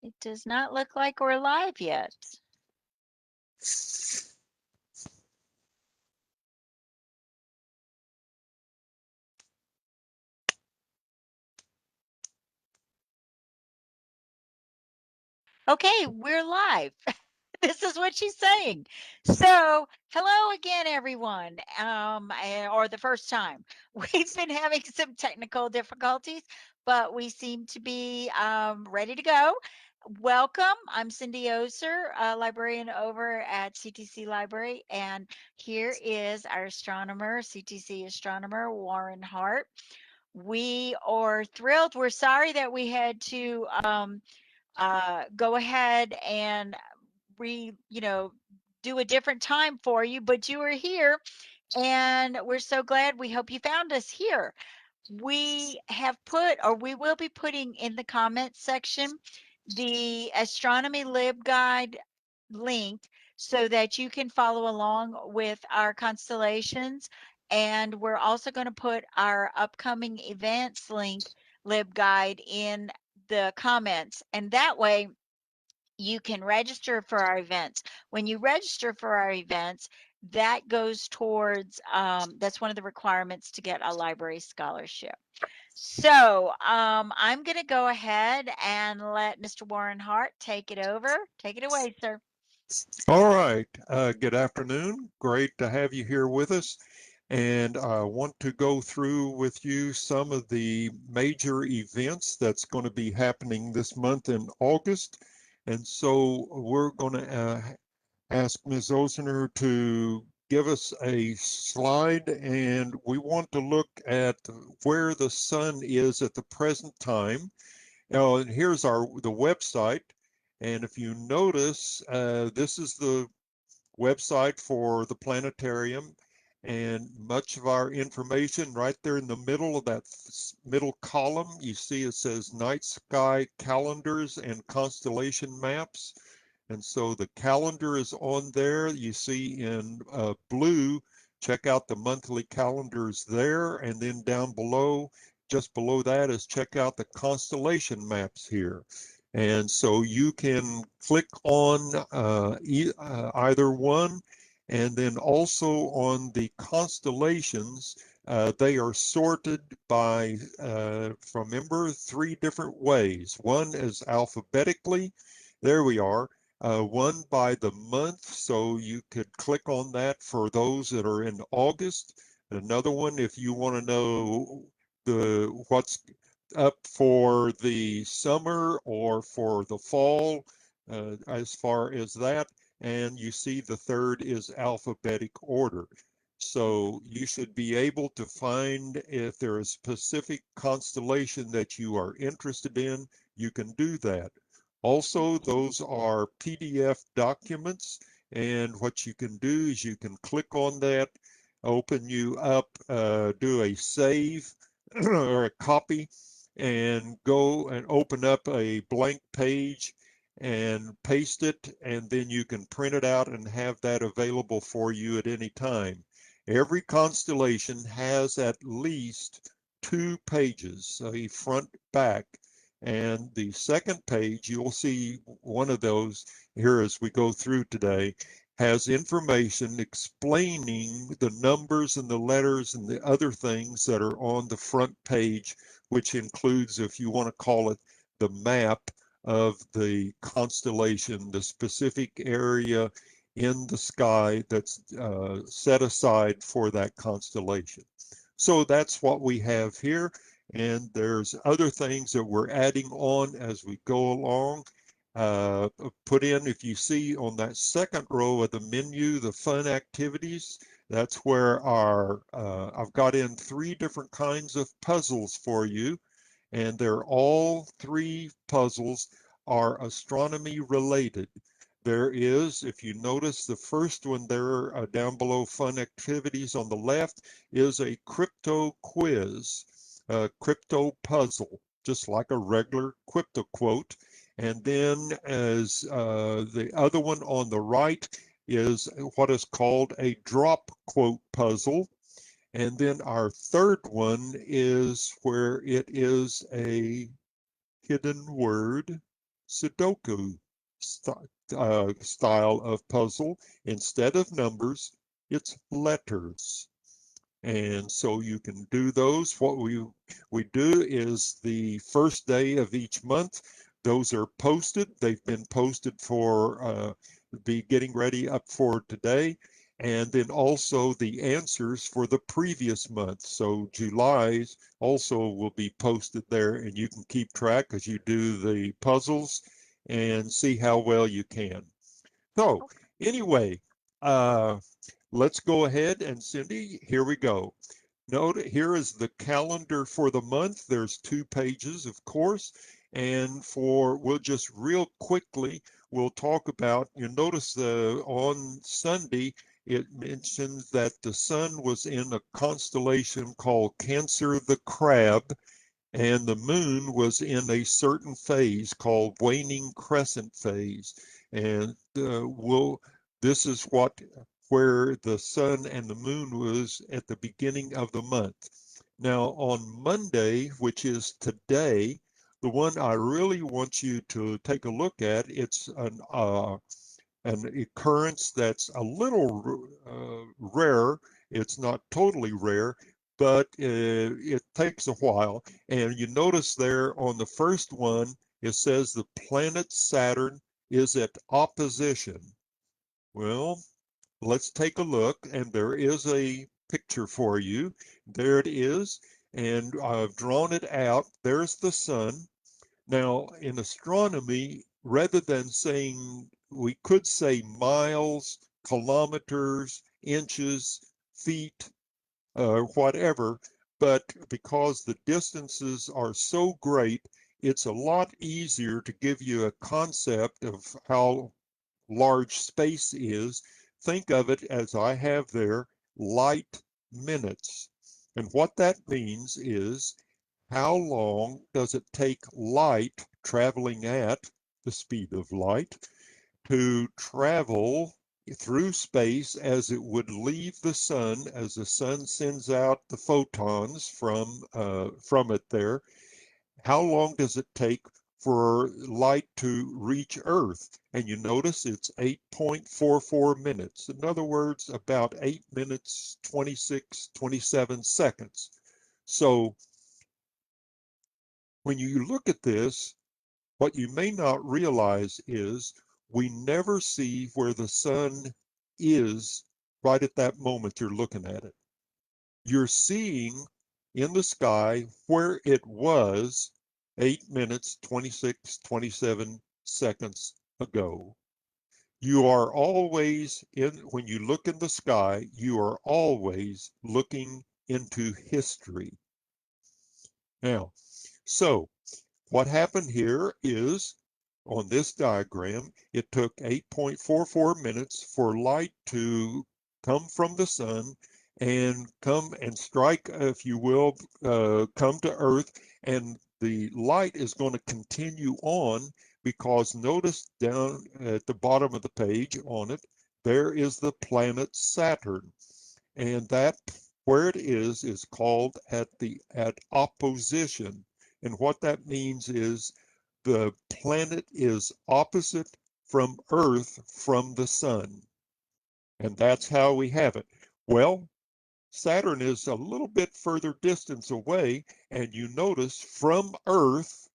It does not look like we're live yet. Okay, we're live. This is what she's saying. So, hello again, everyone, or the first time. We've been having some technical difficulties, but we seem to be ready to go. Welcome. I'm Cindy Oser, a librarian over at CTC Library, and here is our astronomer, CTC astronomer, Warren Hart. We are thrilled. We're sorry that we had to go ahead and do a different time for you, but you are here and we're so glad. We hope you found us here. We have put, or we will be putting in the comments section, the Astronomy Lib Guide link so that you can follow along with our constellations. And we're also going to put our upcoming events link lib guide in the comments. And that way, you can register for our events. When you register for our events, that goes towards, that's one of the requirements to get a library scholarship. So I'm going to go ahead and let Mr. Warren Hart take it over. Take it away, sir. All right. Good afternoon. Great to have you here with us. And I want to go through with you some of the major events that's going to be happening this month in August. And so we're going to ask Ms. Osener to give us a slide, and we want to look at where the sun is at the present time. Now, and here's the website. And if you notice, this is the website for the planetarium, and much of our information right there in the middle of that middle column, you see it says night sky calendars and constellation maps. And so the calendar is on there. You see in blue, check out the monthly calendars there. And then down below, just below that is check out the constellation maps here. And so you can click on either one. And then also on the constellations, they are sorted by, remember, 3 different ways. One is alphabetically. There we are. One by the month, so you could click on that for those that are in August. Another one, if you want to know what's up for the summer or for the fall, as far as that. And you see the third is alphabetic order. So you should be able to find if there is a specific constellation that you are interested in, you can do that. Also, those are PDF documents, and what you can do is you can click on that, open you up, do a save or a copy, and go and open up a blank page and paste it, and then you can print it out and have that available for you at any time. Every constellation has at least 2 pages, a front, back. And the second page, you'll see one of those here as we go through today, has information explaining the numbers and the letters and the other things that are on the front page, which includes, if you want to call it, the map of the constellation, the specific area in the sky that's set aside for that constellation. So that's what we have here. And there's other things that we're adding on as we go along. Put in, if you see on that second row of the menu, the fun activities, that's where I've got in 3 different kinds of puzzles for you. And they're all 3 puzzles are astronomy related. There is, if you notice the first one there down below fun activities on the left, is a crypto quiz, a crypto puzzle, just like a regular crypto quote. And then as the other one on the right is what is called a drop quote puzzle. And then our third one is where it is a hidden word. Sudoku style of puzzle. Instead of numbers, it's letters. And so you can do those. What we do is the first day of each month, those are posted. They've been posted for be getting ready up for today. And then also the answers for the previous month. So July's also will be posted there, and you can keep track as you do the puzzles and see how well you can. So Okay. anyway, uh, let's go ahead, and Cindy, here we go. Note here is the calendar for the month. There's 2 pages, of course. And we'll just real quickly, we'll talk about, you notice on Sunday, it mentions that the sun was in a constellation called Cancer the Crab, and the moon was in a certain phase called waning crescent phase. And this is where the sun and the moon was at the beginning of the month. Now on Monday, which is today, the one I really want you to take a look at, it's an occurrence that's a little rare. It's not totally rare, but it takes a while. And you notice there on the first one, it says the planet Saturn is at opposition. Well, let's take a look, and there is a picture for you. There it is, and I've drawn it out. There's the sun. Now, in astronomy, rather than saying, we could say miles, kilometers, inches, feet, whatever, but because the distances are so great, it's a lot easier to give you a concept of how large space is. Think of it as I have there, light minutes. And what that means is how long does it take light traveling at the speed of light to travel through space as it would leave the sun, as the sun sends out the photons from it there? How long does it take for light to reach Earth? And you notice it's 8.44 minutes. In other words, about 8 minutes, 26, 27 seconds. So when you look at this, what you may not realize is we never see where the sun is right at that moment you're looking at it. You're seeing in the sky where it was 8 minutes, 26, 27 seconds ago. You are always when you look in the sky, you are always looking into history. Now, so what happened here is, on this diagram, it took 8.44 minutes for light to come from the sun and come and strike, if you will, come to Earth. And the light is going to continue on because notice down at the bottom of the page on it, there is the planet Saturn. And that where it is called at opposition. And what that means is the planet is opposite from Earth from the sun. And that's how we have it. Well, Saturn is a little bit further distance away, and you notice from Earth,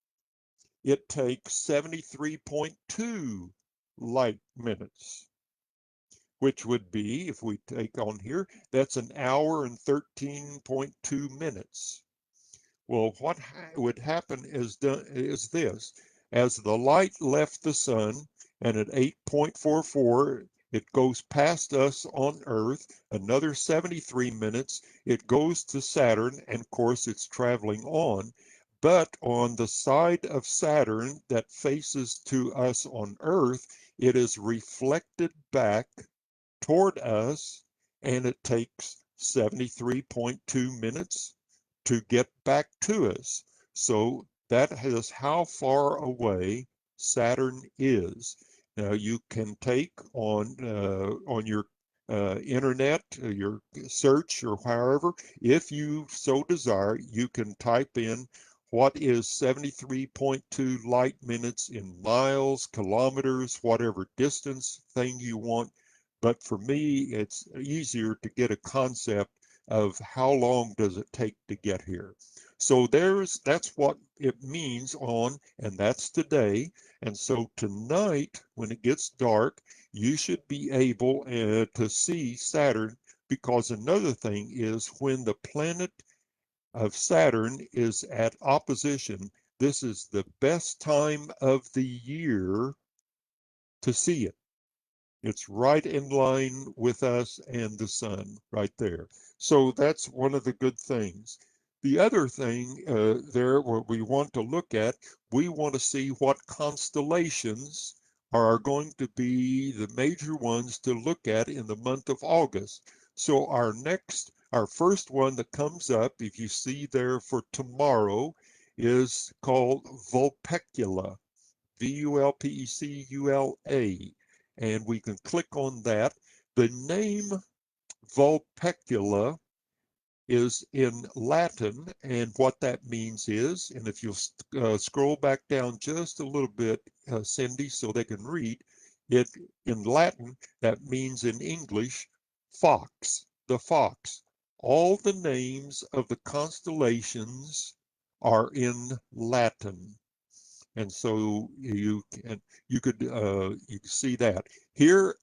it takes 73.2 light minutes, which would be, if we take on here, that's an hour and 13.2 minutes. Well, what would happen is this. As the light left the sun, and at 8.44, it goes past us on Earth, another 73 minutes, it goes to Saturn, and of course it's traveling on. But on the side of Saturn that faces to us on Earth, it is reflected back toward us, and it takes 73.2 minutes to get back to us. So that is how far away Saturn is. Now you can take on your internet, your search, or however, if you so desire, you can type in what is 73.2 light minutes in miles, kilometers, whatever distance thing you want. But for me, it's easier to get a concept of how long does it take to get here. So that's what it means on, and that's today. And so tonight, when it gets dark, you should be able to see Saturn, because another thing is when the planet of Saturn is at opposition, this is the best time of the year to see it. It's right in line with us and the sun right there. So that's one of the good things. The other thing there, what we want to look at, we want to see what constellations are going to be the major ones to look at in the month of August. So our first one that comes up, if you see there for tomorrow, is called Vulpecula. Vulpecula, and we can click on that. The name Vulpecula is in Latin, and what that means is, and if you'll scroll back down just a little bit, Cindy, so they can read it in Latin, that means in English, fox, the fox. All the names of the constellations are in Latin. And so you could see that here.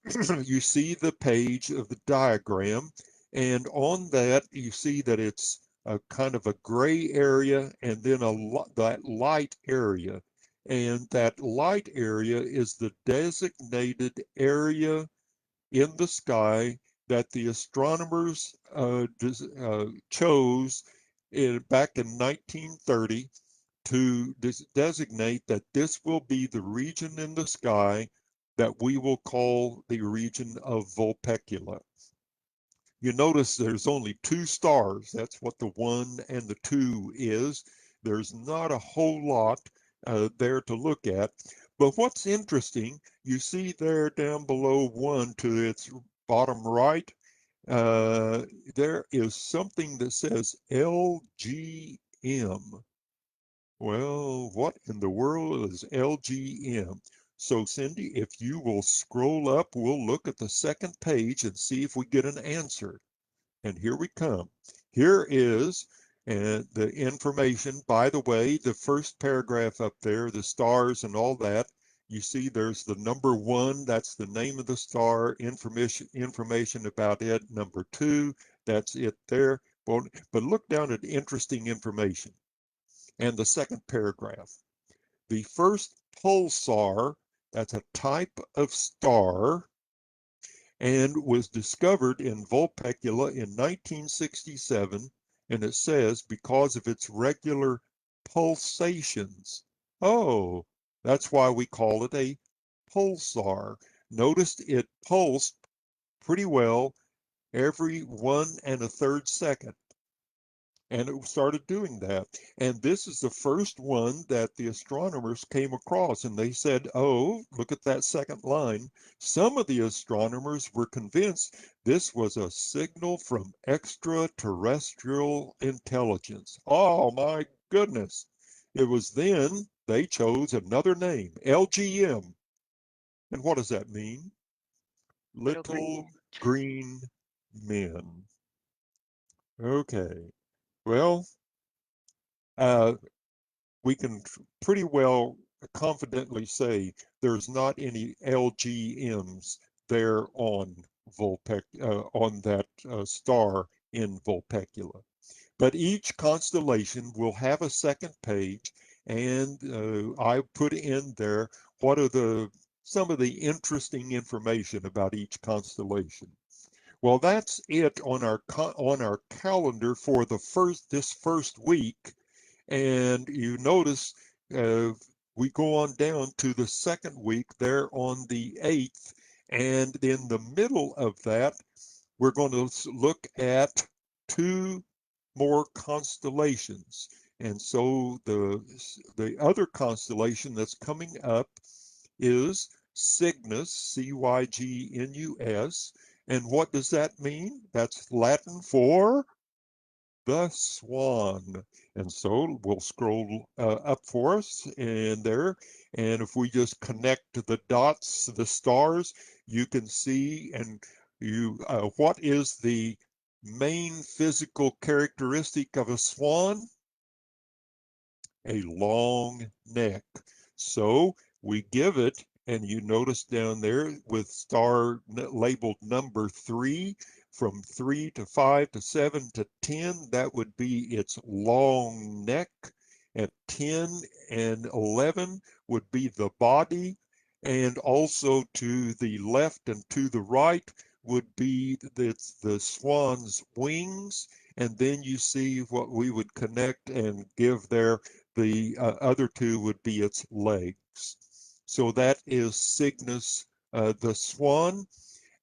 You see the page of the diagram, and on that you see that it's a kind of a gray area and then that light area, and that light area is the designated area in the sky that the astronomers chose back in 1930 to designate that this will be the region in the sky that we will call the region of Vulpecula. You notice there's only two stars. That's what the 1 and the 2 is. There's not a whole lot there to look at. But what's interesting, you see there down below 1 to its bottom right, there is something that says LGM. Well, what in the world is LGM? So, Cindy, if you will scroll up, we'll look at the second page and see if we get an answer. And here we come. Here is the information. By the way, the first paragraph up there, the stars and all that, you see there's the number 1, that's the name of the star, information about it. Number 2, that's it there. But look down at interesting information. And the second paragraph. The first pulsar, that's a type of star, and was discovered in Vulpecula in 1967. And it says because of its regular pulsations. Oh, that's why we call it a pulsar. Notice it pulsed pretty well every 1 1/3 second. And it started doing that. And this is the first one that the astronomers came across. And they said, oh, look at that second line. Some of the astronomers were convinced this was a signal from extraterrestrial intelligence. Oh, my goodness. It was then they chose another name, LGM. And what does that mean? Little green men. Okay. Well, uh, we can pretty well confidently say there's not any LGMs there on on that star in Vulpecula. But each constellation will have a second page, and I put in there what are some of the interesting information about each constellation. Well, that's it on our calendar for this first week. And you notice we go on down to the second week there on the 8th. And in the middle of that, we're going to look at 2 more constellations. And so the other constellation that's coming up is Cygnus, Cygnus. And what does that mean? That's Latin for the Swan. And so we'll scroll up for us and there. And if we just connect the dots, the stars, you can see and what is the main physical characteristic of a swan? A long neck. So we give it, and you notice down there with star labeled number 3, from 3 to 5 to 7 to 10, that would be its long neck. At 10 and 11 would be the body, and also to the left and to the right would be the swan's wings. And then you see what we would connect and give there. The other two would be its legs. So that is Cygnus the swan.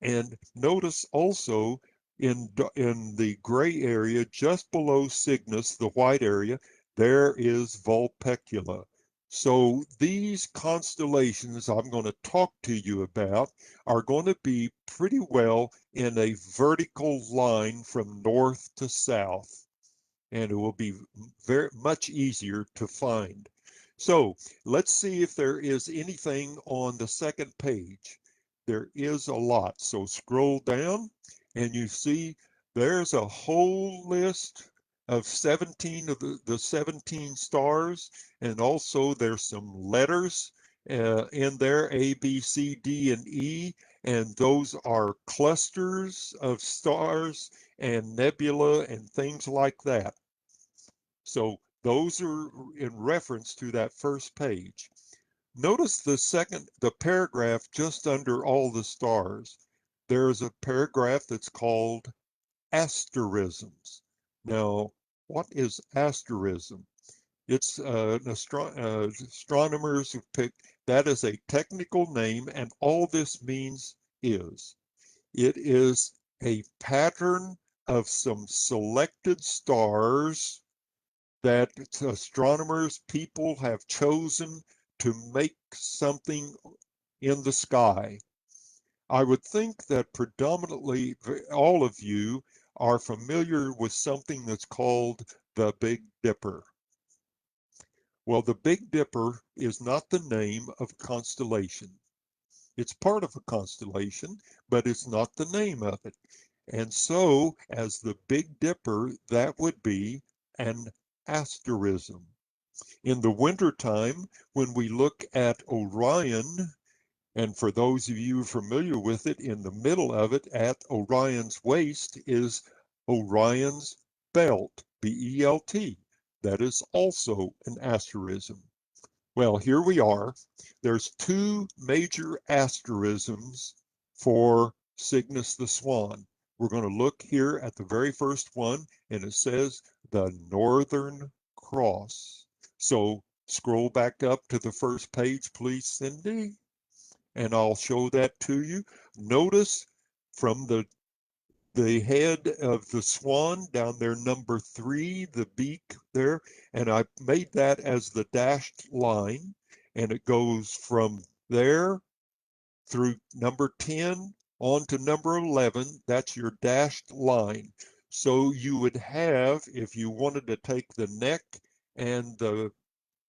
And notice also in the gray area just below Cygnus, the white area, there is Vulpecula. So these constellations I'm going to talk to you about are going to be pretty well in a vertical line from north to south, and it will be very much easier to find. So let's see if there is anything on the second page. There is a lot. So scroll down and you see there's a whole list of 17 of the 17 stars, and also there's some letters in there, A, B, C, D, and E, and those are clusters of stars and nebula and things like that. So those are in reference to that first page. Notice the paragraph just under all the stars. There's a paragraph that's called Asterisms. Now, what is asterism? It's astronomers who picked that as a technical name, and all this means is it is a pattern of some selected stars that astronomers, people have chosen to make something in the sky. I would think that predominantly all of you are familiar with something that's called the Big Dipper. Well, the Big Dipper is not the name of a constellation. It's part of a constellation, but it's not the name of it. And so, as the Big Dipper, that would be an asterism. In the wintertime, when we look at Orion, and for those of you familiar with it, in the middle of it at Orion's waist is Orion's belt, B-E-L-T. That is also an asterism. Well, here we are. There's two major asterisms for Cygnus the Swan. We're going to look here at the very first one, and it says the Northern Cross. So scroll back up to the first page, please, Cindy, and I'll show that to you. Notice from the head of the swan down there, number 3, the beak there, and I made that as the dashed line, and it goes from there through number 10 on to number 11. That's your dashed line. So you would have, if you wanted to take the neck and the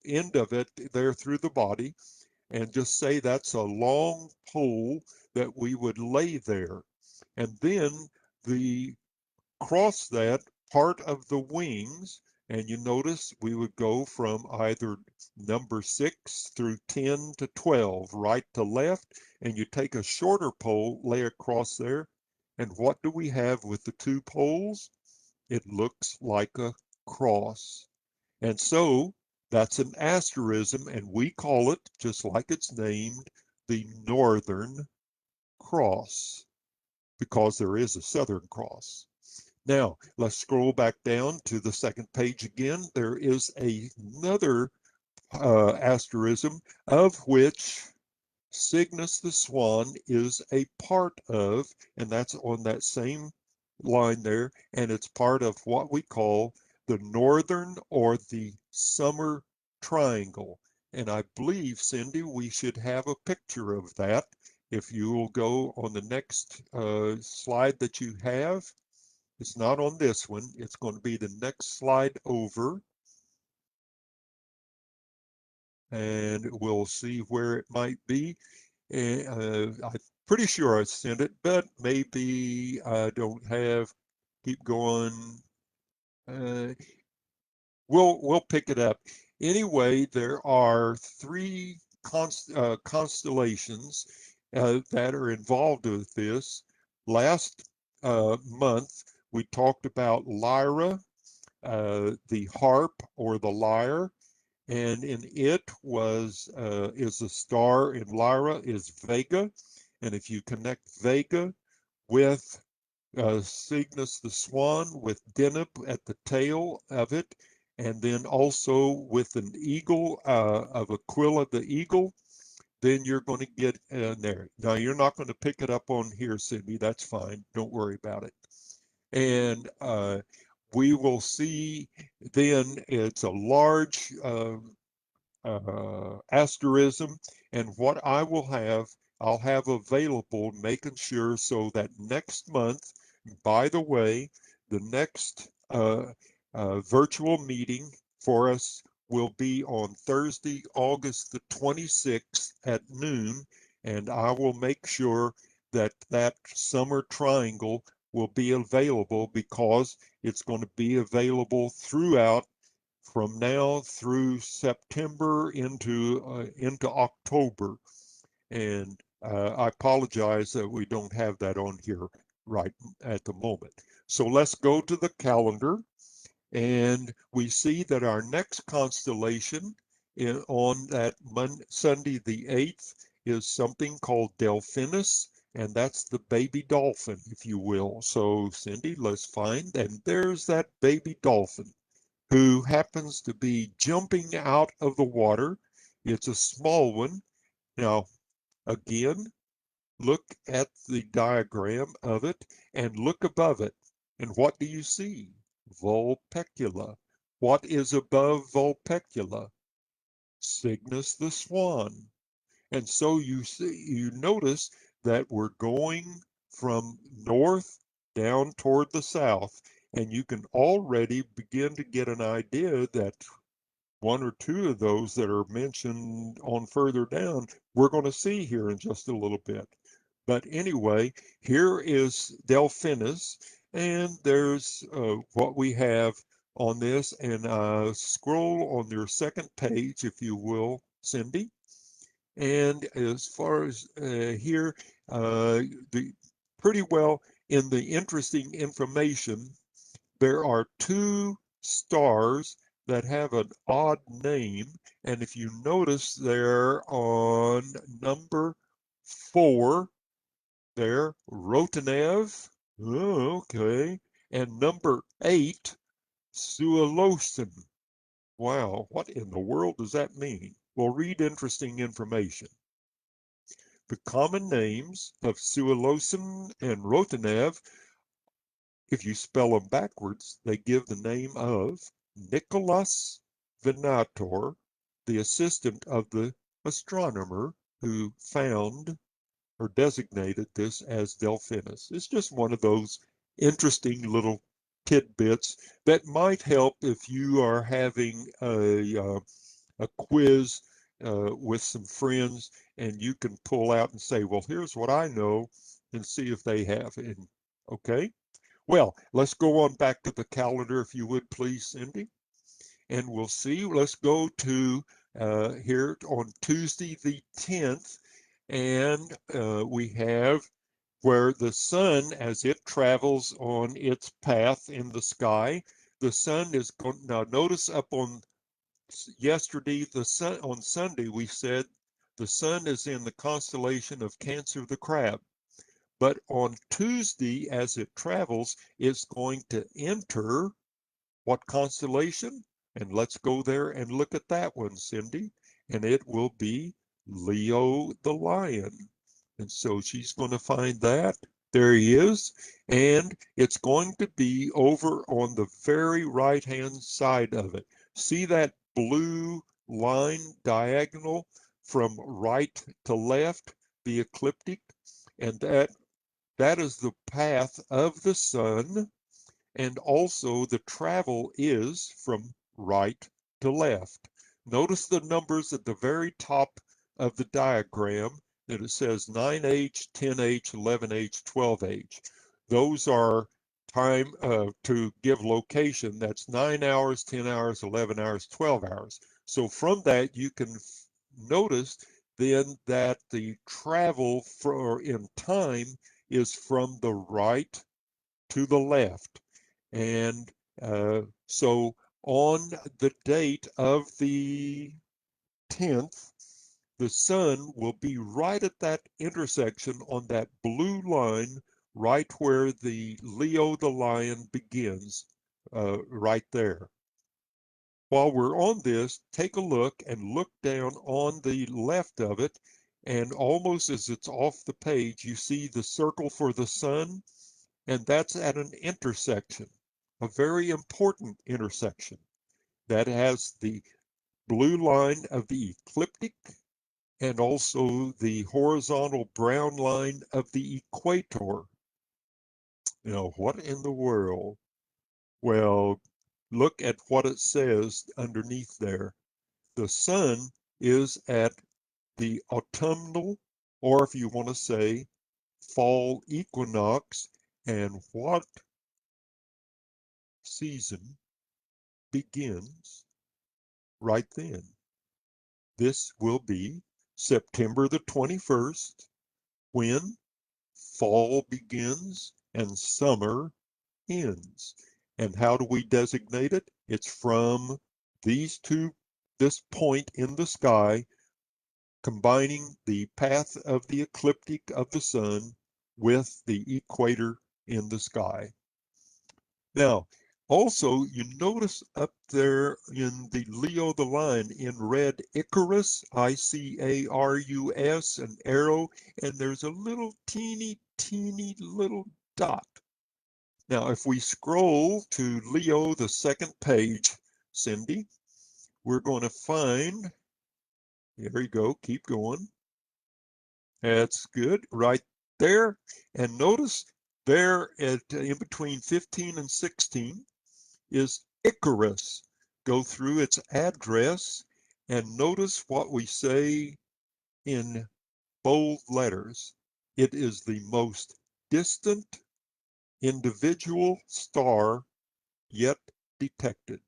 end of it there through the body, and just say that's a long pole that we would lay there. And then the cross that part of the wings, and you notice we would go from either number 6 through 10 to 12, right to left, and you take a shorter pole, lay across there, and what do we have with the two poles? It looks like a cross. And so that's an asterism, and we call it, just like it's named, the Northern Cross, because there is a Southern Cross. Now, let's scroll back down to the second page again. There is another asterism of which Cygnus the Swan is a part of, and that's on that same line there, and it's part of what we call the Northern or the Summer Triangle. And I believe, Cindy, we should have a picture of that. If you will go on the next slide that you have, It's not on this one. It's going to be the next slide over. And we'll see where it might be. I'm pretty sure I sent it, but maybe I don't have. Keep going. Uh, we'll pick it up. Anyway, there are three constellations that are involved with this. Last month, we talked about Lyra, the harp or the lyre, and in it is a star in Lyra is Vega, and if you connect Vega with Cygnus the swan with Deneb at the tail of it, and then also with an eagle of Aquila the eagle, then you're going to get there. Now, you're not going to pick it up on here, Cindy. That's fine. Don't worry about it. And we will see then it's a large asterism, and what I'll have available, making sure so that next month, by the way, the next virtual meeting for us will be on Thursday, August the 26th at noon, and I will make sure that that summer triangle will be available because it's going to be available throughout from now through September into October. And I apologize that we don't have that on here right at the moment. So let's go to the calendar, and we see that our next constellation on that Sunday the 8th is something called Delphinis, and that's the baby dolphin, if you will. So Cindy, let's find, and there's that baby dolphin who happens to be jumping out of the water. It's a small one. Now, again, look at the diagram of it and look above it. And what do you see? Vulpecula. What is above Vulpecula? Cygnus the swan. And so you notice that we're going from north down toward the south, and you can already begin to get an idea that one or two of those that are mentioned on further down, we're going to see here in just a little bit. But anyway, here is Delphinus, and there's what we have on this. And scroll on your second page, if you will, Cindy. And as far as here, the pretty well in the interesting information, there are two stars that have an odd name. And if you notice, they're on number 4 there, Rotanev. Oh, okay. And number 8, Sualosin. Wow, what in the world does that mean? Well, read interesting information. The common names of Sualosin and Rotanev, if you spell them backwards, they give the name of Nicholas Venator, the assistant of the astronomer who found or designated this as Delphinus. It's just one of those interesting little tidbits that might help if you are having a quiz with some friends, and you can pull out and say, well, here's what I know, and see if they have. And okay, well, let's go on back to the calendar, if you would please, Cindy. And we'll see. Let's go to here on Tuesday the 10th, and we have where the sun, as it travels on its path in the sky, the sun is going. Now, notice up on yesterday, the sun on Sunday, we said the sun is in the constellation of Cancer the Crab. But on Tuesday, as it travels, it's going to enter what constellation? And let's go there and look at that one, Cindy. And it will be Leo the Lion. And so she's going to find that. There he is. And it's going to be over on the very right-hand side of it. See that blue line diagonal from right to left, the ecliptic? And that is the path of the sun. And also the travel is from right to left. Notice the numbers at the very top of the diagram that it says 9H, 10H, 11H, 12H. Those are time to give location. That's 9 hours, 10 hours, 11 hours, 12 hours. So from that, you can notice then that the travel for in time is from the right to the left. And so on the date of the 10th, the sun will be right at that intersection on that blue line, right where the Leo the lion begins, right there. While we're on this, take a look and look down on the left of it, and almost as it's off the page, you see the circle for the sun, and that's at an intersection, a very important intersection that has the blue line of the ecliptic and also the horizontal brown line of the equator. Now, what in the world? Well, look at what it says underneath there. The sun is at the autumnal, or if you want to say fall equinox, and what season begins right then? This will be September the 21st, when fall begins and summer ends. And how do we designate it? It's from this point in the sky, combining the path of the ecliptic of the sun with the equator in the sky. Now, also, you notice up there in the Leo the Lion in red, Icarus, Icarus, an arrow, and there's a little teeny little dot. Now, if we scroll to Leo, the second page, Cindy, we're going to find, there you go, keep going. That's good, right there. And notice there in between 15 and 16 is Icarus. Go through its address and notice what we say in bold letters. It is the most distant individual star yet detected.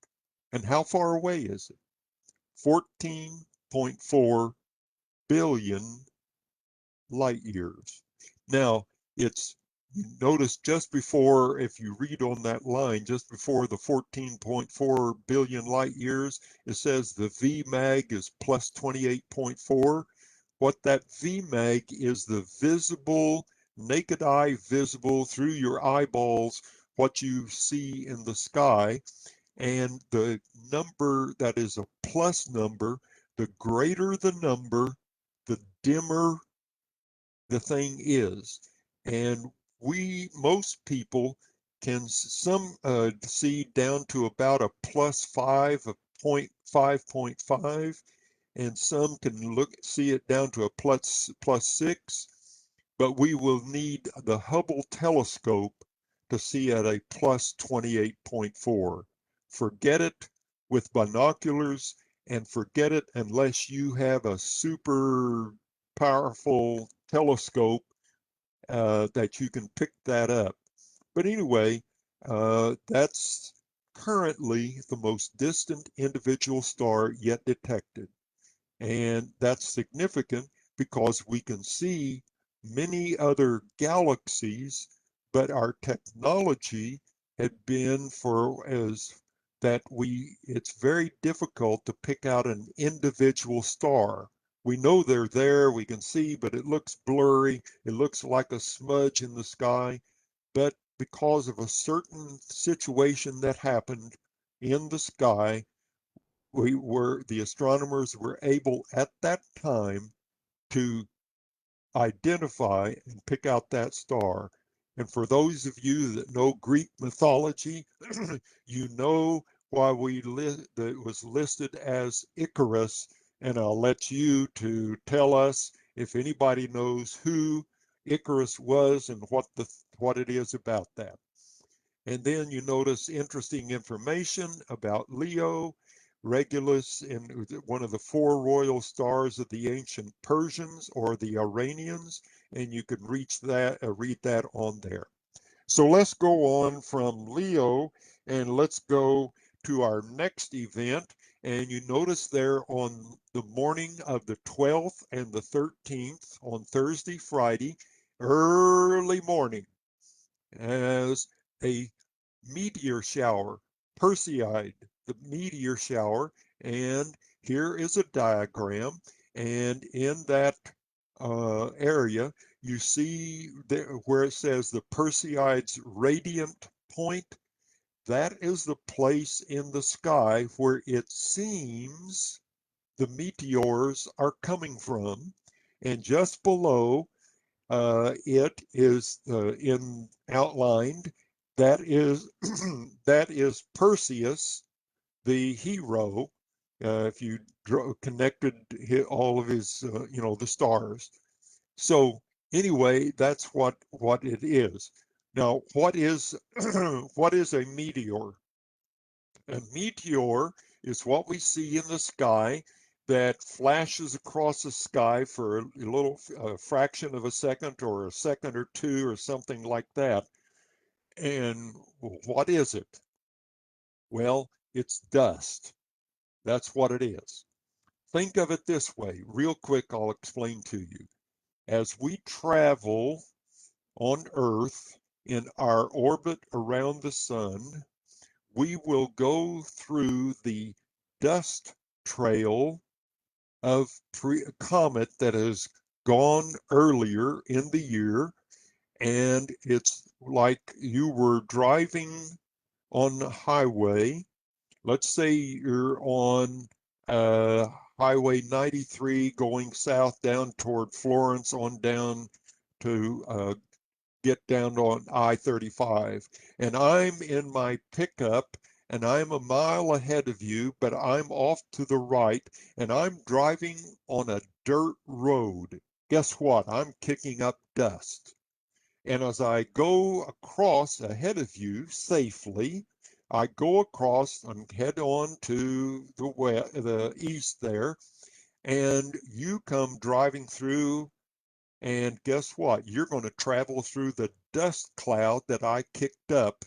And how far away is it? 14.4 billion light years. Now, it's you notice just before, if you read on that line, just before the 14.4 billion light years, it says the Vmag is plus 28.4. What that Vmag is the visible, naked eye visible through your eyeballs, what you see in the sky. And the number that is a plus number, the greater the number, the dimmer the thing is. And most people can see down to about a plus 5, a 5.5, and some can see it down to a plus 6. But we will need the Hubble telescope to see at a plus 28.4. Forget it with binoculars, and forget it unless you have a super powerful telescope that you can pick that up. But anyway, that's currently the most distant individual star yet detected. And that's significant because we can see many other galaxies, but our technology had been for as that it's very difficult to pick out an individual star. We know they're there, we can see, but it looks blurry. It looks like a smudge in the sky. But because of a certain situation that happened in the sky, the astronomers were able at that time to identify and pick out that star. And for those of you that know Greek mythology, you know why that was listed as Icarus, and I'll let you to tell us if anybody knows who Icarus was and what it is about that. And then you notice interesting information about Leo, Regulus, and one of the four royal stars of the ancient Persians or the Iranians, and you can read that on there. So let's go on from Leo and let's go to our next event. And you notice there on the morning of the 12th and the 13th, on Thursday, Friday, early morning, as a meteor shower, Perseid, the meteor shower. And here is a diagram. And in that area, you see there, where it says the Perseids radiant point. That is the place in the sky where it seems the meteors are coming from. And just below it is in outlined. That is that is Perseus, the hero. If you connected all of his, the stars. So anyway, that's what it is. Now, what is what is a meteor? A meteor is what we see in the sky that flashes across the sky for a little fraction of a second or a second or two or something like that. And what is it? Well, it's dust. That's what it is. Think of it this way, real quick, I'll explain to you. As we travel on Earth in our orbit around the sun, we will go through the dust trail of a comet that has gone earlier in the year. And it's like you were driving on the highway. Let's say you're on Highway 93 going south down toward Florence on down to get down on I-35. And I'm in my pickup and I'm a mile ahead of you, but I'm off to the right and I'm driving on a dirt road. Guess what? I'm kicking up dust. And as I go across ahead of you safely, I go across and head on to the east there, and you come driving through, and guess what? You're going to travel through the dust cloud that I kicked up.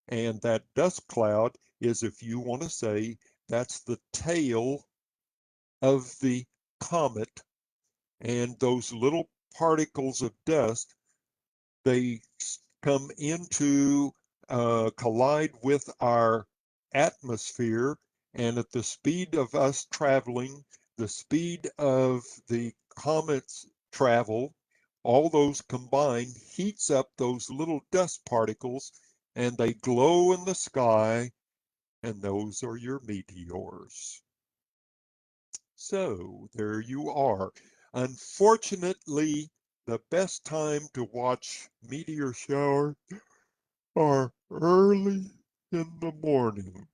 And that dust cloud is, if you want to say, that's the tail of the comet. And those little particles of dust, they come into collide with our atmosphere, and at the speed of us traveling, the speed of the comet's travel, all those combined heats up those little dust particles and they glow in the sky, and those are your meteors. So there you are. Unfortunately, the best time to watch meteor shower are early in the morning,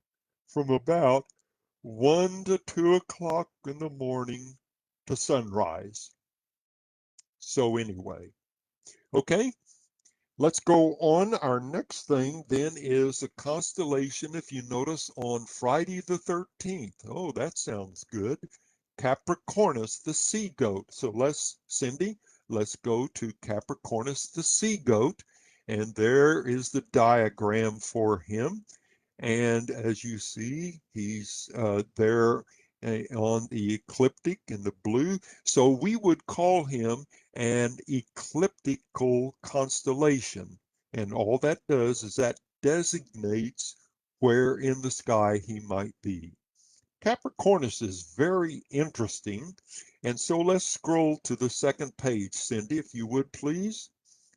from about 1 to 2 o'clock in the morning to sunrise. So anyway, okay, let's go on. Our next thing then is a constellation, if you notice, on Friday the 13th. Oh, that sounds good. Capricornus the Sea Goat. So Cindy, let's go to Capricornus the Sea Goat. And there is the diagram for him. And as you see, he's there on the ecliptic in the blue. So we would call him an ecliptical constellation. And all that does is that designates where in the sky he might be. Capricornus is very interesting. And so let's scroll to the second page, Cindy, if you would please.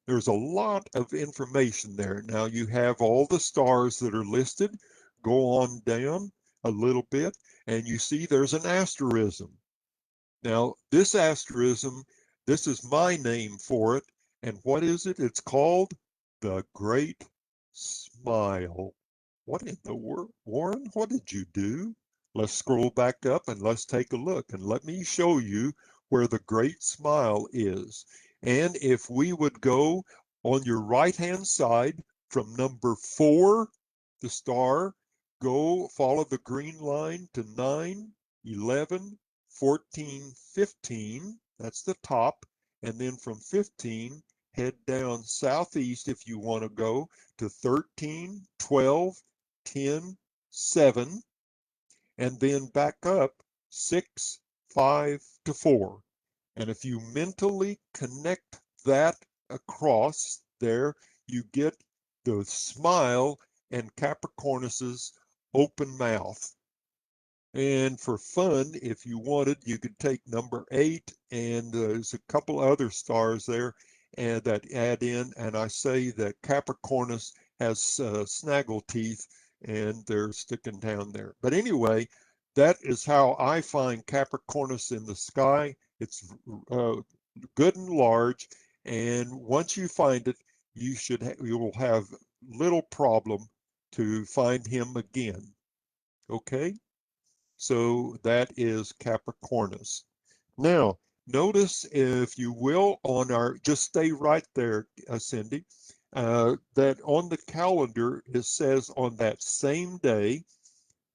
There's a lot of information there. Now you have all the stars that are listed. Go on down a little bit and you see there's an asterism. Now this asterism, this is my name for it. And what is it? It's called the Great Smile. What in the world? Warren, what did you do? Let's scroll back up and let's take a look and let me show you where the Great Smile is. And if we would go on your right hand side From number 4, the star, go follow the green line to 9, 11, 14, 15. That's the top. And then from 15, head down southeast if you want to go to 13, 12, 10, 7, and then back up 6, 5 to 4. And if you mentally connect that across there, you get the smile and Capricornus's open mouth. And for fun, if you wanted, you could take number 8, and there's a couple other stars there and that add in. And I say that Capricornus has snaggle teeth, and they're sticking down there. But anyway, that is how I find Capricornus in the sky. It's good and large, and once you find it, you will have little problem to find him again. Okay? So that is Capricornus. Now, notice, if you will, on our, just stay right there, Cindy, that on the calendar it says on that same day,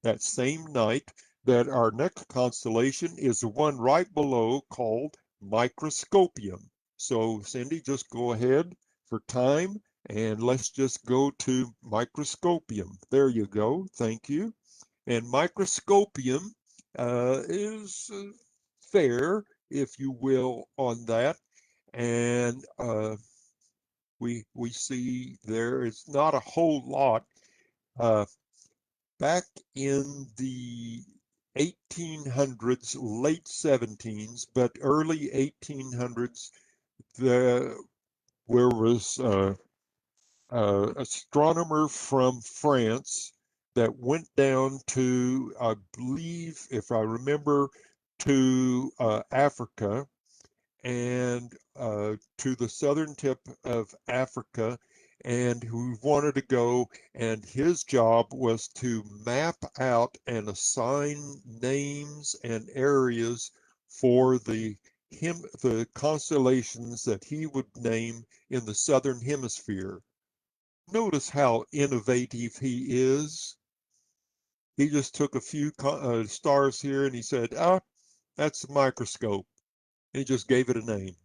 that same night, that our next constellation is the one right below called Microscopium. So, Cindy, just go ahead for time, and let's just go to Microscopium. There you go. Thank you. And Microscopium is fair, if you will, on that. And we see there is not a whole lot. Back in the 1800s, late 17s, but early 1800s, there was astronomer from France that went down to, I believe, if I remember, to Africa, and to the southern tip of Africa, and who wanted to go, and his job was to map out and assign names and areas for the constellations that he would name in the southern hemisphere. Notice how innovative he is. He just took a few stars here and he said, ah, that's a microscope. And he just gave it a name.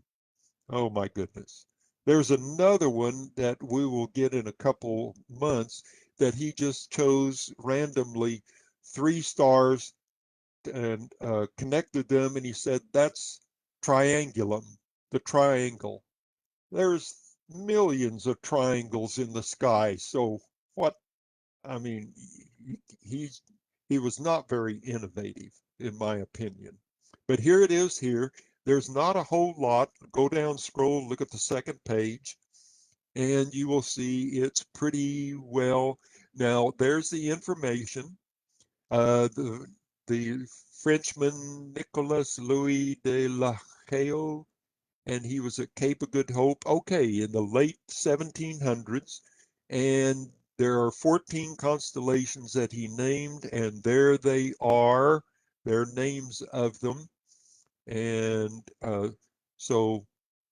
Oh my goodness. There's another one that we will get in a couple months that he just chose randomly 3 stars and connected them, and he said, that's triangulum, the triangle. There's millions of triangles in the sky. So what, I mean, he's he was not very innovative, in my opinion. But here it is here. There's not a whole lot. Go down, scroll, look at the second page, and you will see it's pretty well. Now, there's the information. The Frenchman Nicolas Louis de la Caille, and he was at Cape of Good Hope, okay, in the late 1700s. And there are 14 constellations that he named, and there they are. There are names of them. And so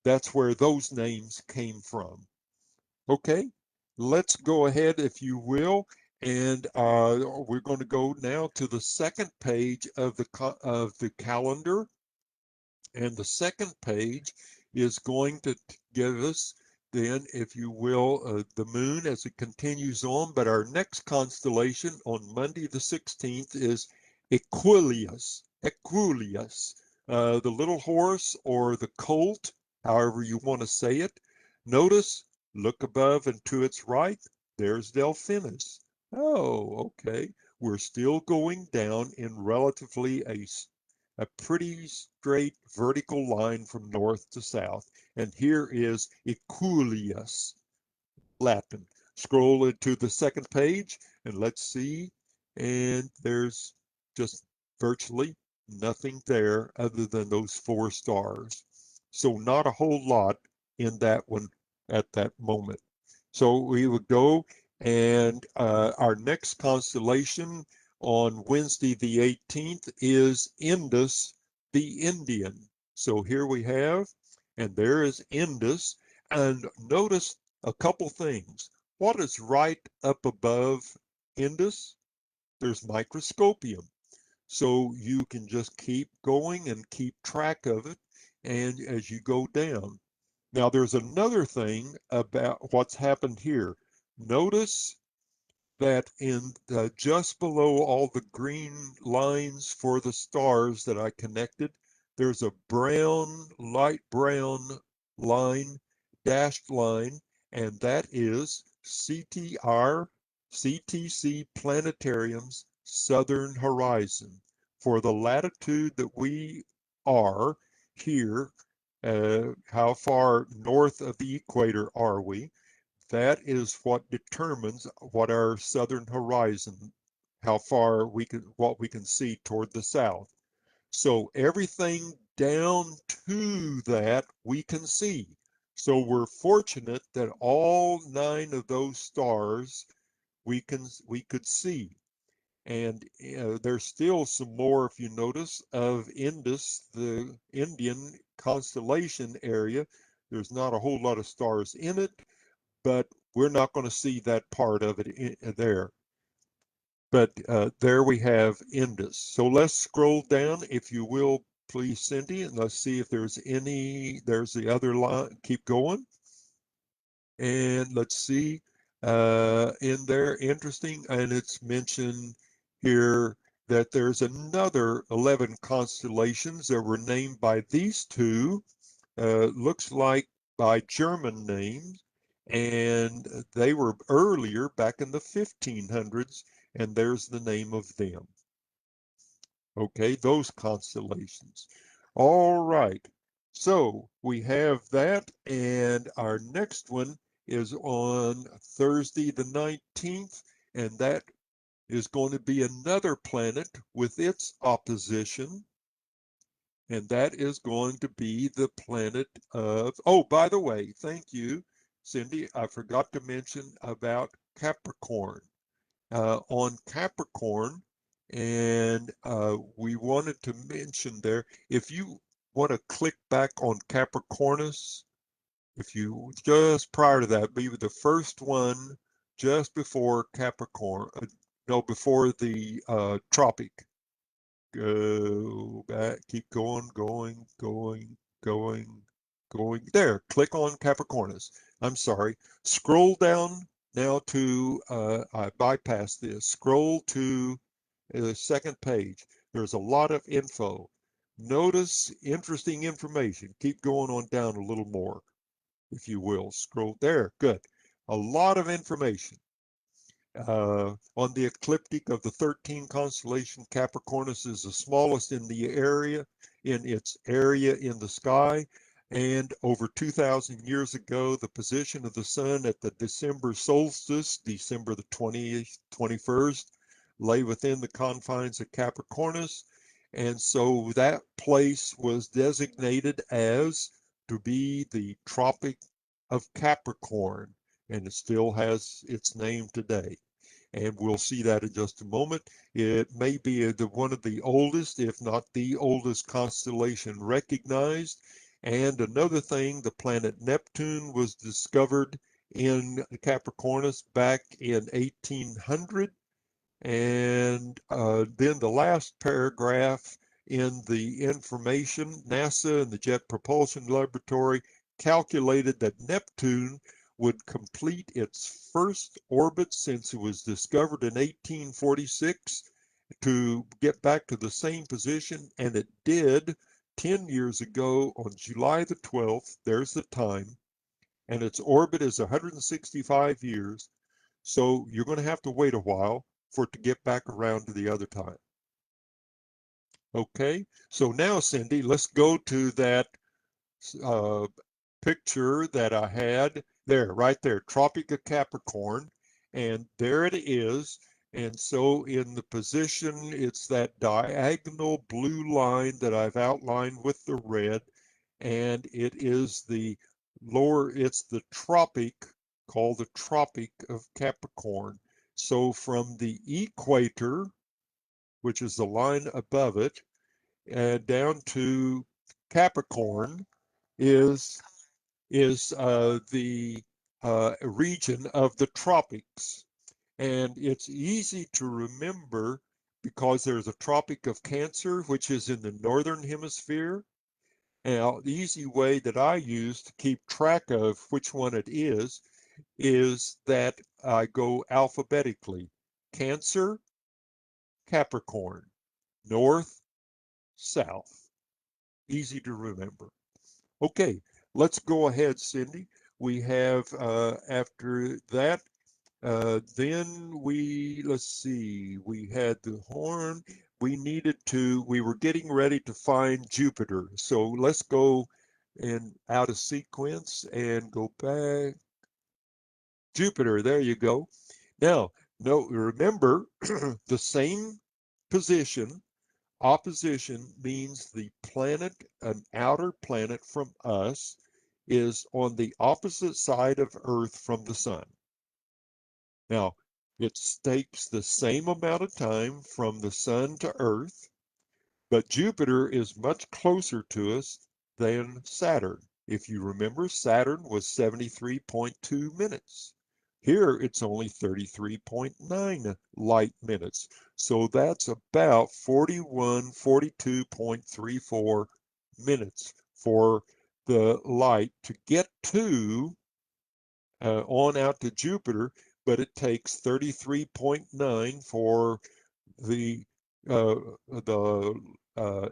that's where those names came from. Okay, let's go ahead, if you will, and we're going to go now to the second page of the calendar. And the second page is going to give us then, if you will, the moon as it continues on. But our next constellation on Monday the 16th is Equilius. Equilius, the little horse or the colt, however you want to say it. Notice, look above and to its right, there's Delphinis. Oh, okay. We're still going down in relatively a pretty straight vertical line from north to south. And here is Equilius, Latin. Scroll into the second page and let's see. And there's just virtually nothing there other than those 4 stars. So not a whole lot in that one at that moment. So we would go, and our next constellation on Wednesday the 18th is Indus the Indian. So here we have, and there is Indus. And notice a couple things. What is right up above Indus? There's Microscopium. So you can just keep going and keep track of it, and as you go down. Now there's another thing about what's happened here. Notice that in just below all the green lines for the stars that I connected, there's a brown, light brown line, dashed line, and that is CTC Planetarium's southern horizon. For the latitude that we are here, how far north of the equator are we? That is what determines what our southern horizon, how far what we can see toward the south. So everything down to that we can see. So we're fortunate that all 9 of those stars we could see. And there's still some more, if you notice, of Indus, the Indian constellation area. There's not a whole lot of stars in it, but we're not going to see that part of it there. But there we have Indus. So let's scroll down, if you will, please, Cindy, and let's see if there's there's the other line. Keep going. And let's see, in there, interesting, and it's mentioned here that there's another 11 constellations that were named by these two, looks like by German names, and they were earlier back in the 1500s, and there's the name of them. Okay, those constellations. All right, so we have that, and our next one is on Thursday the 19th, and that is going to be another planet with its opposition, and that is going to be the planet of, oh, by the way, thank you, Cindy, I forgot to mention about Capricorn. On Capricorn, and we wanted to mention there, if you want to click back on Capricornus, if you just prior to that, be the first one just before Capricorn, no, before the tropic. Go back, keep going, going. There, click on Capricornus. I'm sorry. Scroll down now to, I bypassed this. Scroll to the second page. There's a lot of info. Notice interesting information. Keep going on down a little more, if you will. Scroll there. Good. A lot of information. On the ecliptic of the 13 constellation, Capricornus is the smallest in its area in the sky. And over 2,000 years ago, the position of the sun at the December solstice, December the 20th, 21st, lay within the confines of Capricornus. And so that place was designated as to be the Tropic of Capricorn, and it still has its name today, and we'll see that in just a moment. It may be one of the oldest, if not the oldest constellation recognized. And another thing, the planet Neptune was discovered in Capricornus back in 1800. And then the last paragraph in the information, NASA and the Jet Propulsion Laboratory calculated that Neptune would complete its first orbit since it was discovered in 1846 to get back to the same position, and it did 10 years ago on July the 12th. There's the time, and its orbit is 165 years. So you're going to have to wait a while for it to get back around to the other time. Okay, so now, Cindy, let's go to that uh, picture that I had there, right there, Tropic of Capricorn, and there it is. And so in the position, it's that diagonal blue line that I've outlined with the red, and it is it's the tropic, called the Tropic of Capricorn. So from the equator, which is the line above it, down to Capricorn is the region of the tropics. And it's easy to remember because there's a Tropic of Cancer, which is in the northern hemisphere. Now, the easy way that I use to keep track of which one it is that I go alphabetically. Cancer, Capricorn, north, south. Easy to remember. Okay, let's go ahead, Cindy. We have, after that, then let's see, we had the horn. We were getting ready to find Jupiter. So let's go out of sequence and go back. Jupiter, there you go. Now, no, remember the same position, opposition means the planet, an outer planet from us, is on the opposite side of Earth from the sun. Now, it takes the same amount of time from the sun to Earth, but Jupiter is much closer to us than Saturn. If you remember, Saturn was 73.2 minutes. Here it's only 33.9 light minutes. So that's about 42.34 minutes for the light to get to on out to Jupiter, but it takes 33.9 for the uh,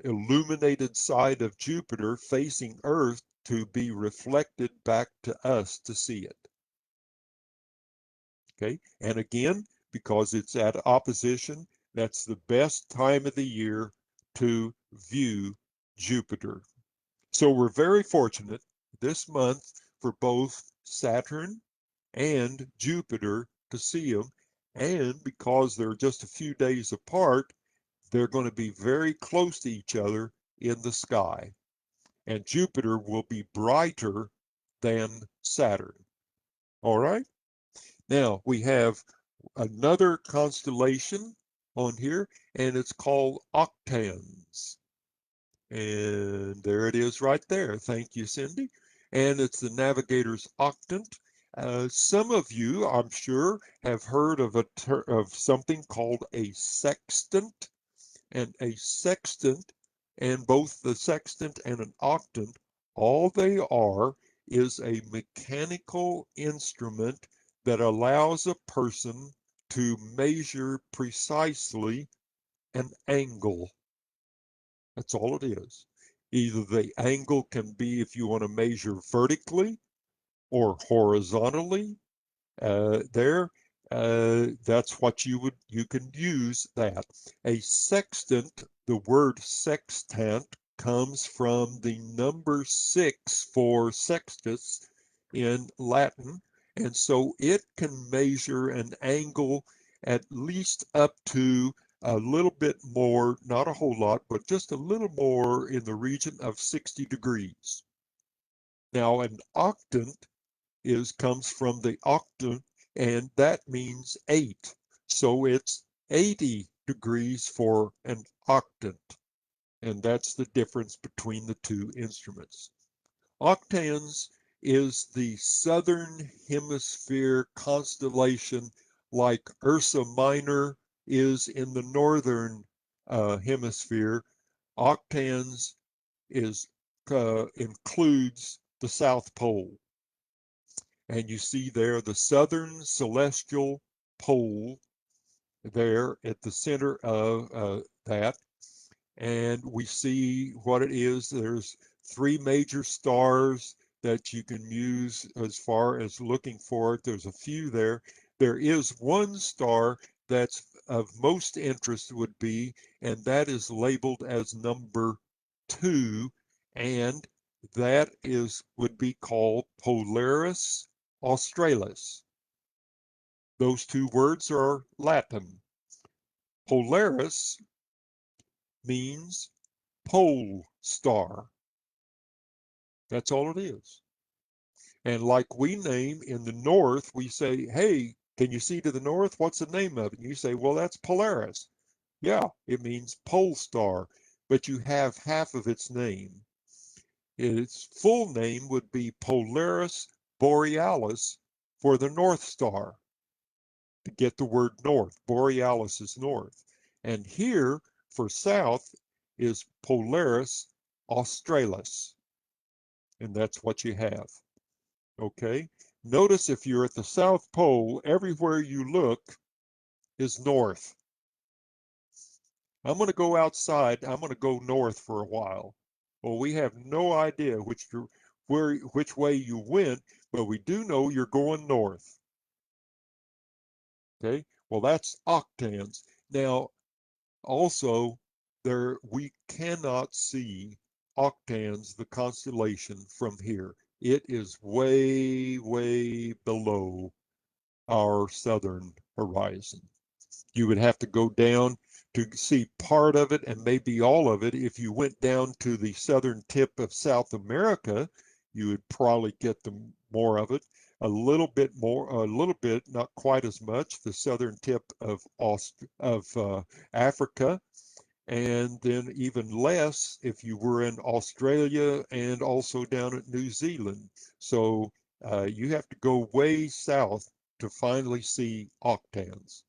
illuminated side of Jupiter facing Earth to be reflected back to us to see it. Okay, and again, because it's at opposition, that's the best time of the year to view Jupiter. So we're very fortunate this month for both Saturn and Jupiter to see them. And because they're just a few days apart, they're going to be very close to each other in the sky. And Jupiter will be brighter than Saturn. All right. Now we have another constellation on here, and it's called Octans. And there it is right there. Thank you, Cindy. And it's the navigator's octant. Some of you, I'm sure, have heard of something called a sextant. And a sextant, and both the sextant and an octant, all they are is a mechanical instrument that allows a person to measure precisely an angle. That's all it is. Either the angle can be if you want to measure vertically or horizontally. There, that's what you can use that. A sextant, the word sextant comes from the number 6 for sextus in Latin, and so it can measure an angle at least up to a little bit more, not a whole lot, but just a little more in the region of 60 degrees. Now, an octant comes from the octant, and that means 8. So it's 80 degrees for an octant, and that's the difference between the two instruments. Octans is the southern hemisphere constellation, like Ursa Minor is in the northern hemisphere. Octans includes the South Pole. And you see there the southern celestial pole there at the center of that. And we see what it is. There's 3 major stars that you can use as far as looking for it. There's a few there. There is one star that's of most interest would be, and that is labeled as number 2, and that would be called Polaris Australis. Those 2 words are Latin. Polaris means pole star. That's all it is. And like we name in the north, we say, hey, can you see to the north? What's the name of it? And you say, well, that's Polaris. Yeah, it means pole star, but you have half of its name. Its full name would be Polaris Borealis, for the North Star to get the word north. Borealis is north. And here for south is Polaris Australis. And that's what you have. Okay? Notice if you're at the South Pole, everywhere you look is north. I'm going to go outside. I'm going to go north for a while. Well, we have no idea which way you went, but we do know you're going north. Okay? Well, that's octans. Now, also, we cannot see Octans, the constellation, from here. It is way, way below our southern horizon. You would have to go down to see part of it and maybe all of it. If you went down to the southern tip of South America, you would probably get more of it. A little bit more, a little bit, not quite as much. The southern tip of Africa, and then even less if you were in Australia and also down at New Zealand. So you have to go way south to finally see octans.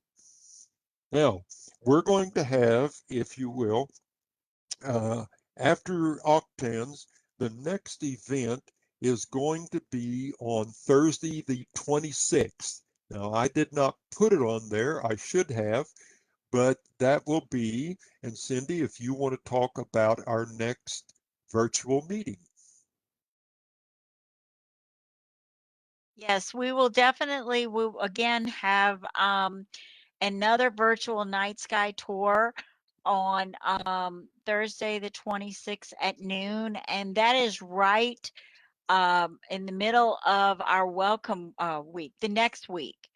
Now, we're going to have, if you will, after octans, the next event is going to be on Thursday the 26th. Now, I did not put it on there. I should have, but that will be, and Cindy, if you want to talk about our next virtual meeting. Yes, we will definitely, we'll again have another virtual night sky tour on Thursday the 26th at noon. And that is right in the middle of our welcome week, the next week.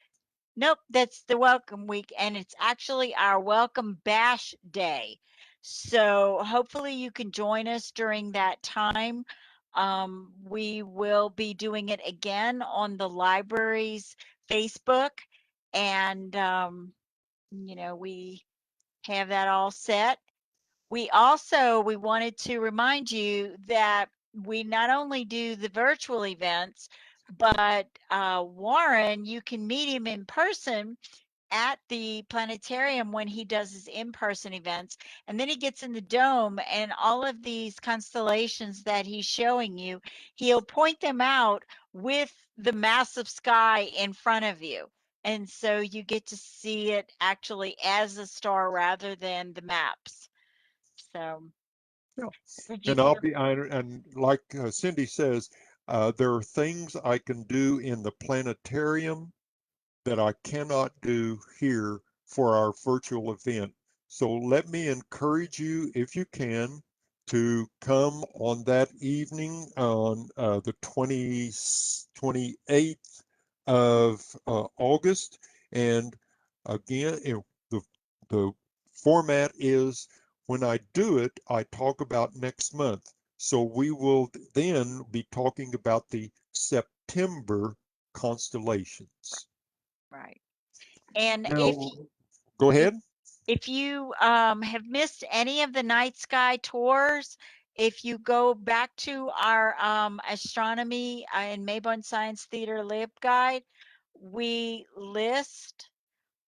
Nope, that's the welcome week, and it's actually our welcome bash day. So hopefully you can join us during that time. We will be doing it again on the library's Facebook, and we have that all set. We wanted to remind you that we not only do the virtual events, but Warren, you can meet him in person at the planetarium when he does his in-person events, and then he gets in the dome, and all of these constellations that he's showing you, he'll point them out with the massive sky in front of you, and so you get to see it actually as a star rather than the maps. So Yeah. did you And and like Cindy says, there are things I can do in the planetarium that I cannot do here for our virtual event. So let me encourage you, if you can, to come on that evening on the 28th of August. And again, the, the format is when I do it, I talk about next month. So we will then be talking about the September constellations. right? And Now, go if ahead. if you have missed any of the night sky tours, if you go back to our astronomy and Maybon Science Theater LibGuide, we list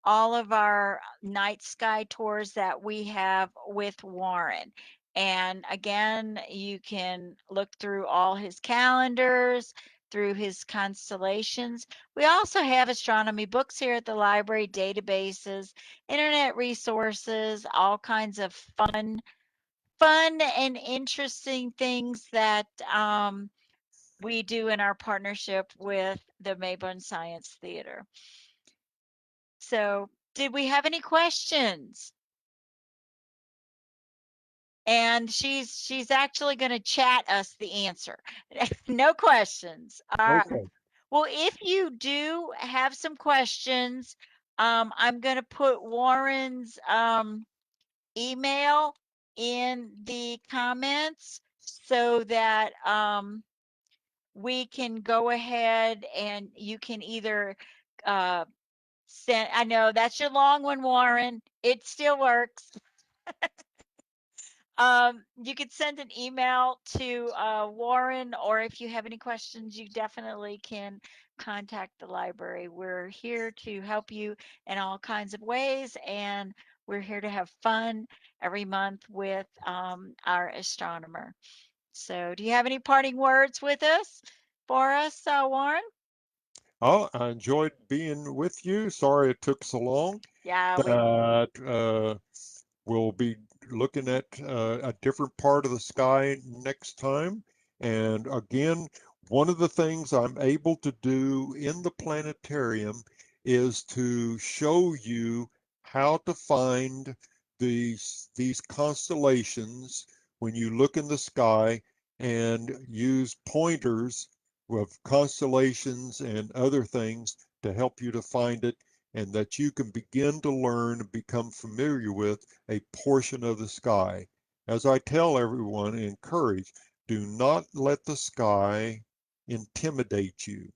all of our night sky tours that we have with Warren. And again, you can look through all his calendars, through his constellations. We also have astronomy books here at the library, databases, internet resources, all kinds of fun and interesting things that we do in our partnership with the Maybon Science Theater. So, did we have any questions? And she's actually going to chat us the answer. No questions. All right. Okay. Well, if you do have some questions, I'm going to put Warren's email in the comments so that we can go ahead and you can either uh, send. I know that's your long one, Warren. It still works. You could send an email to Warren, or if you have any questions, you definitely can contact the library. We're here to help you in all kinds of ways, and we're here to have fun every month with our astronomer. So, do you have any parting words with us for us, Warren? Oh, I enjoyed being with you. Sorry it took so long, Yeah, we but we'll be looking at a different part of the sky next time. And again, one of the things I'm able to do in the planetarium is to show you how to find these constellations when you look in the sky and use pointers of constellations and other things to help you to find it, and that you can begin to learn and become familiar with a portion of the sky. As I tell everyone and encourage, do not let the sky intimidate you.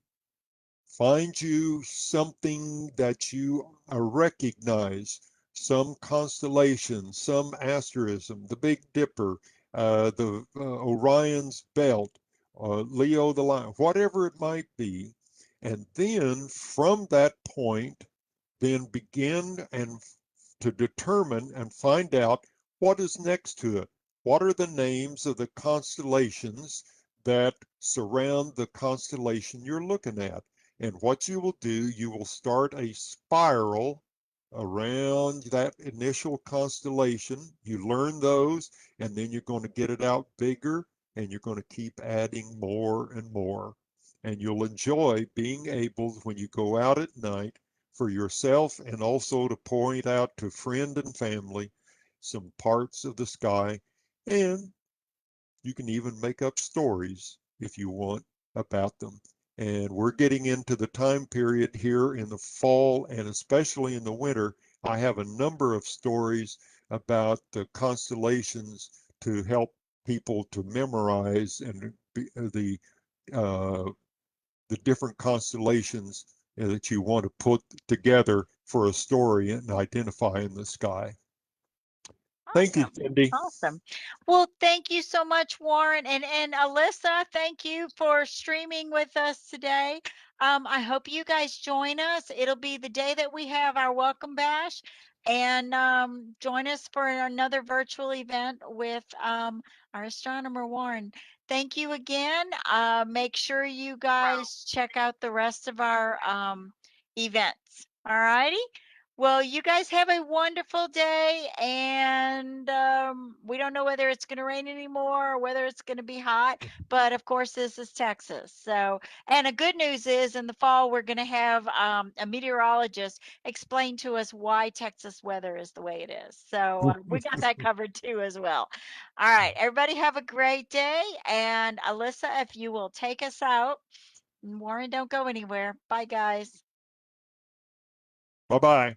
Find you something that you recognize, some constellation, some asterism, the Big Dipper, the Orion's belt, Leo the Lion, whatever it might be. And then from that point, then begin and to determine and find out what is next to it. What are the names of the constellations that surround the constellation you're looking at? And what you will do, you will start a spiral around that initial constellation. You learn those, and then you're going to get it out bigger, and you're going to keep adding more and more. And you'll enjoy being able, when you go out at night, for yourself and also to point out to friend and family some parts of the sky. And you can even make up stories if you want about them. And we're getting into the time period here in the fall and especially in the winter. I have a number of stories about the constellations to help people to memorize and uh, the different constellations that you want to put together for a story and identify in the sky. Thank you, Awesome. Cindy. Awesome. Well, thank you so much, Warren. And Alyssa, thank you for streaming with us today. I hope you guys join us. It'll be the day that we have our welcome bash. And join us for another virtual event with our astronomer, Warren. Thank you again. Make sure you guys check out the rest of our events. All righty. Well, you guys have a wonderful day, and we don't know whether it's going to rain anymore or whether it's going to be hot, but of course, this is Texas. So, and the good news is in the fall, we're going to have a meteorologist explain to us why Texas weather is the way it is. So, we got that covered too as well. All right, everybody have a great day. And Alyssa, if you will take us out, Warren, don't go anywhere. Bye, guys. Bye bye.